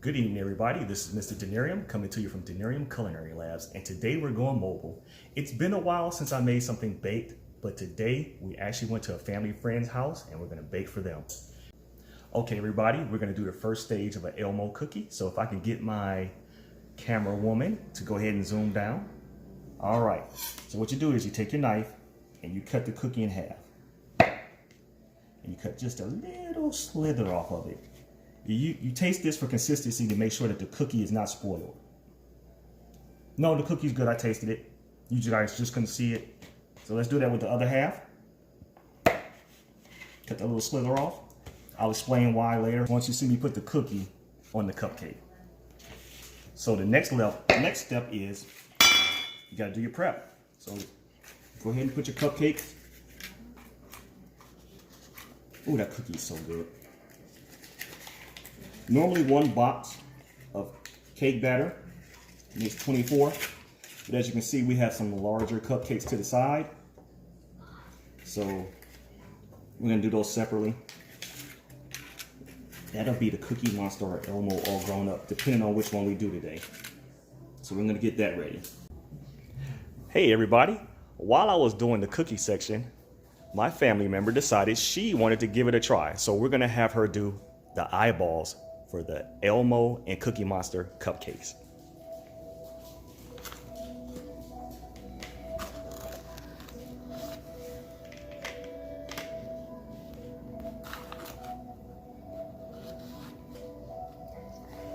Good evening, everybody. This is Mr. Dannerium coming to you from Dannerium Culinary Labs, and today we're going mobile. It's been a while since I made something baked, but today we actually went to a family friend's house and we're going to bake for them. Okay, everybody, we're going to do the first stage of an Elmo cookie. So if I can get my camera woman to go ahead and zoom down. All right. So what you do is you take your knife and you cut the cookie in half, and you cut just a little slither off of it. You taste this for consistency to make sure that the cookie is not spoiled. No, the cookie's good. I tasted it. You guys just couldn't see it. So let's do that with the other half. Cut that little slither off. I'll explain why later once you see me put the cookie on the cupcake. So the next step is you got to do your prep. So go ahead and put your cupcakes. Ooh, that cookie is so good. Normally one box of cake batter makes 24, but as you can see, we have some larger cupcakes to the side. So we're gonna do those separately. That'll be the Cookie Monster or Elmo all grown up, depending on which one we do today. So we're gonna get that ready. Hey everybody, while I was doing the cookie section, my family member decided she wanted to give it a try. So we're gonna have her do the eyeballs for the Elmo and Cookie Monster cupcakes.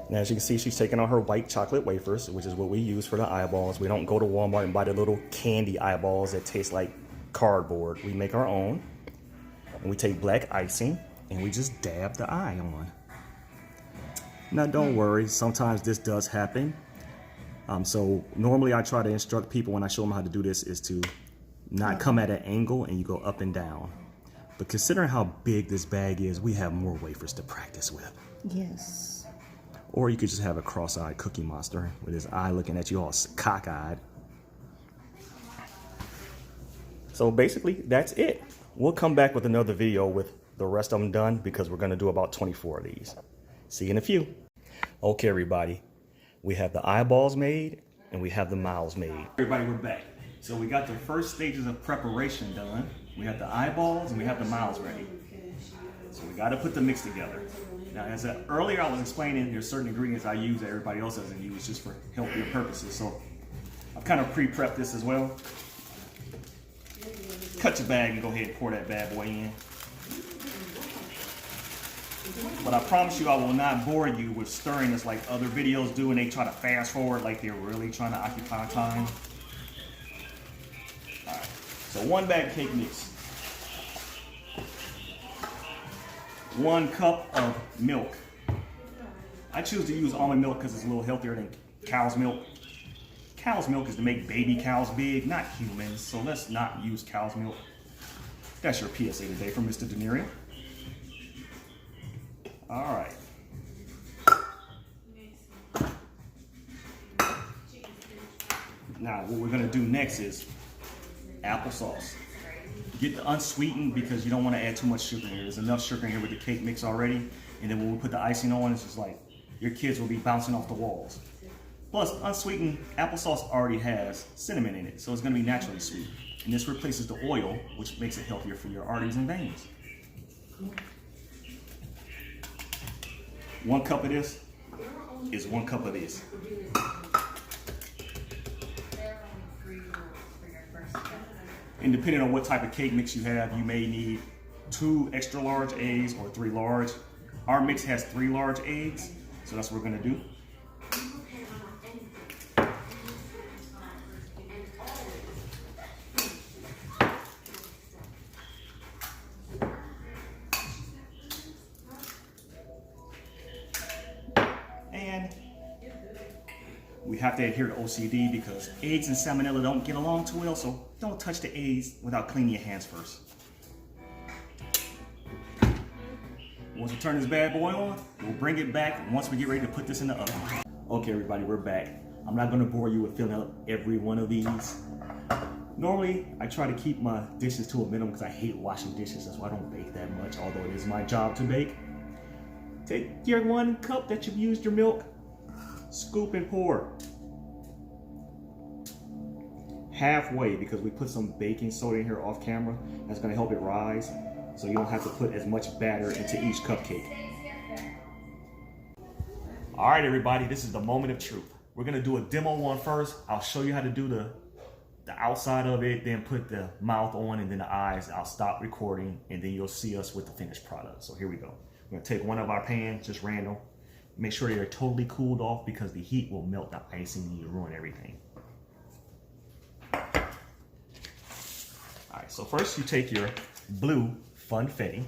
Now, as you can see, she's taking on her white chocolate wafers, which is what we use for the eyeballs. We don't go to Walmart and buy the little candy eyeballs that taste like cardboard. We make our own, and we take black icing and we just dab the eye on. Now don't worry, sometimes this does happen. So normally I try to instruct people when I show them how to do this is to not come at an angle and you go up and down. But considering how big this bag is, we have more wafers to practice with. Yes. Or you could just have a cross-eyed Cookie Monster with his eye looking at you all cockeyed. So basically that's it. We'll come back with another video with the rest of them done because we're gonna do about 24 of these. See you in a few. Okay, everybody. We have the eyeballs made and we have the mouths made. Everybody, we're back. So we got the first stages of preparation done. We have the eyeballs and we have the mouths ready. So we got to put the mix together. Now, as earlier I was explaining, there's certain ingredients I use that everybody else doesn't use just for healthier purposes. So I've kind of pre-prepped this as well. Cut your bag and go ahead and pour that bad boy in. But I promise you I will not bore you with stirring this like other videos do and they try to fast forward like they're really trying to occupy time. Alright, so 1 bag cake mix. 1 cup of milk. I choose to use almond milk because it's a little healthier than cow's milk. Cow's milk is to make baby cows big, not humans, so let's not use cow's milk. That's your PSA today from Mr. Dannerium. All right. Now, what we're gonna do next is applesauce. Get the unsweetened because you don't want to add too much sugar in here. There's enough sugar in here with the cake mix already. And then when we put the icing on, it's just like your kids will be bouncing off the walls. Plus, unsweetened applesauce already has cinnamon in it, so it's gonna be naturally sweet. And this replaces the oil, which makes it healthier for your arteries and veins. 1 cup of this is 1 cup of this. And depending on what type of cake mix you have, you may need 2 extra large eggs or 3 large. Our mix has 3 large eggs, so that's what we're gonna do. We have to adhere to OCD because eggs and salmonella don't get along too well, so don't touch the eggs without cleaning your hands first. Once we turn this bad boy on, we'll bring it back once we get ready to put this in the oven. Okay, everybody, we're back. I'm not gonna bore you with filling out every one of these. Normally, I try to keep my dishes to a minimum because I hate washing dishes. That's why I don't bake that much, although it is my job to bake. Take your 1 cup that you've used your milk, scoop and pour. Halfway, because we put some baking soda in here off camera. That's gonna help it rise, so you don't have to put as much batter into each cupcake. All right, everybody, this is the moment of truth. We're gonna do a demo one first. I'll show you how to do the outside of it, then put the mouth on and then the eyes. I'll stop recording and then you'll see us with the finished product. So here we go. We're gonna take one of our pans, just random. Make sure they're totally cooled off because the heat will melt the icing and you ruin everything. All right, so first you take your blue funfetti.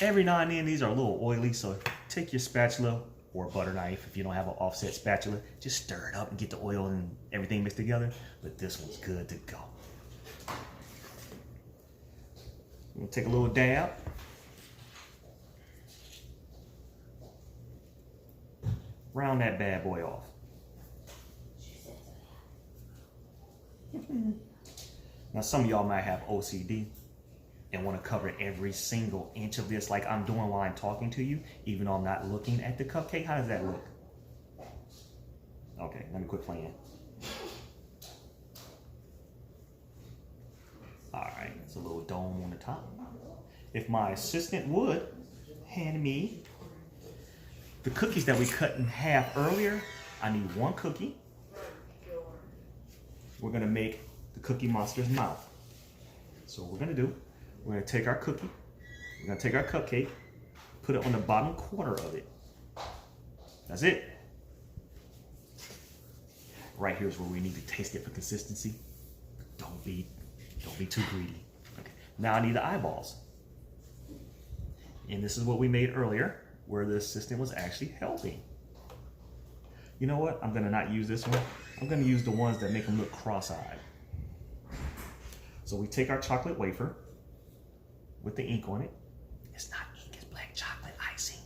Every now and then these are a little oily, so take your spatula or a butter knife. If you don't have an offset spatula, just stir it up and get the oil and everything mixed together. But this one's good to go. We'll take a little dab. Round that bad boy off. Now some of y'all might have OCD and want to cover every single inch of this like I'm doing while I'm talking to you, even though I'm not looking at the cupcake. How does that look? Okay, let me quit playing. All right, it's a little dome on the top. If my assistant would hand me the cookies that we cut in half earlier, I need 1 cookie. We're gonna make the Cookie Monster's mouth. So what we're gonna do, we're gonna take our cookie, we're gonna take our cupcake, put it on the bottom quarter of it. That's it. Right here is where we need to taste it for consistency. Don't be too greedy. Okay. Now I need the eyeballs. And this is what we made earlier, where the assistant was actually helping. You know what? I'm gonna not use this one. I'm gonna use the ones that make them look cross-eyed. So we take our chocolate wafer with the ink on it. It's not ink, it's black chocolate icing.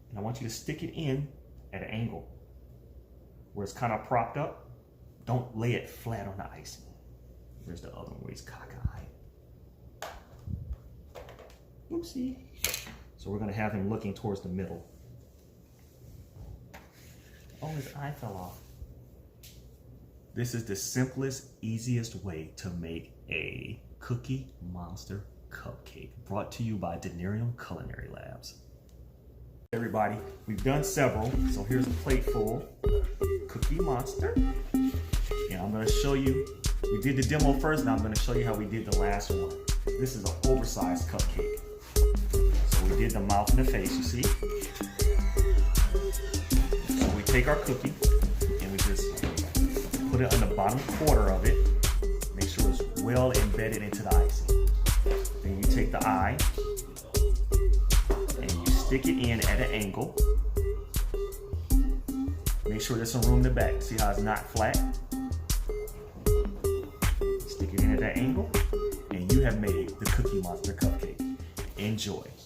And I want you to stick it in at an angle where it's kind of propped up. Don't lay it flat on the icing. Where's the other one where he's cockeyed? Oopsie. So we're gonna have him looking towards the middle. Oh, his eye fell off. This is the simplest, easiest way to make a Cookie Monster cupcake, brought to you by Dannerium Culinary Labs. Everybody, we've done several, so here's a plate full Cookie Monster. And I'm gonna show you, we did the demo first, now I'm gonna show you how we did the last one. This is an oversized cupcake. So we did the mouth and the face, you see? So we take our cookie and we just put it on the bottom quarter of it. Make sure it's well embedded into the icing. Then you take the eye and you stick it in at an angle. Make sure there's some room in the back. See how it's not flat? Stick it in at that angle and you have made the Cookie Monster cupcake. Enjoy.